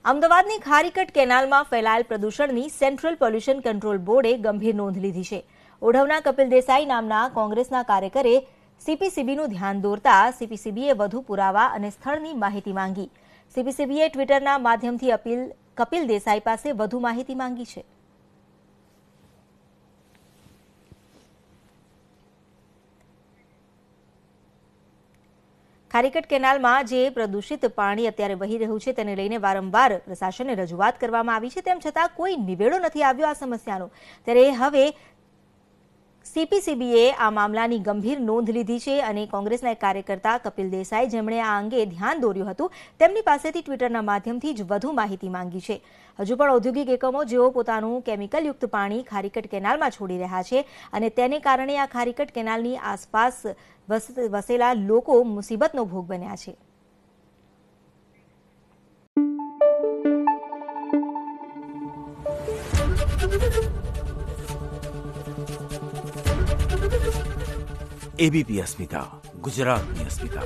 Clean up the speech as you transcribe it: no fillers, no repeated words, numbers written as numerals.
અમદાવાદની ખારીકટ કેનાલમાં ફેલાયેલ પ્રદૂષણની સેન્ટ્રલ પોલ્યુશન કંટ્રોલ બોર્ડે ગંભીર નોંધ લીધી છે। ઓઢવના કપિલ દેસાઈ નામના કોંગ્રેસના કાર્યકરે સીપીસીબીનું ધ્યાન દોરતા સીપીસીબીએ વધુ પુરાવા અને સ્થળની માહિતી માંગી। સીપીસીબીએ ટ્વિટરના માધ્યમથી કપિલ દેસાઈ પાસે વધુ માહિતી માંગી છે। ખારીકટ કેનાલમાં જે પ્રદૂષિત પાણી અત્યારે વહી રહ્યું છે તેને લઈને વારંવાર પ્રશાસનને રજૂઆત કરવામાં આવી છે, તેમ છતાં કોઈ નિવેડો નથી આવ્યો આ સમસ્યાનો। ત્યારે હવે સીપીસીબીએ આ મામલાની ગંભીર નોંધ લીધી છે અને કોંગ્રેસના એક કાર્યકર્તા કપિલ દેસાઈ, જેમણે આ અંગે ધ્યાન દોર્યું હતું, તેમની પાસેથી ટ્વિટરના માધ્યમથી જ વધુ માહિતી માંગી છે। હજુ પણ ઔદ્યોગિક એકમો જેઓ પોતાનું કેમિકલયુક્ત પાણી ખારીકટ કેનાલમાં છોડી રહ્યા છે અને તેને કારણે આ ખારીકટ કેનાલની આસપાસ વસેલા લોકો મુસીબતનો ભોગ બન્યા છે। एबीपी अस्मिता, गुजरातनी अस्मिता।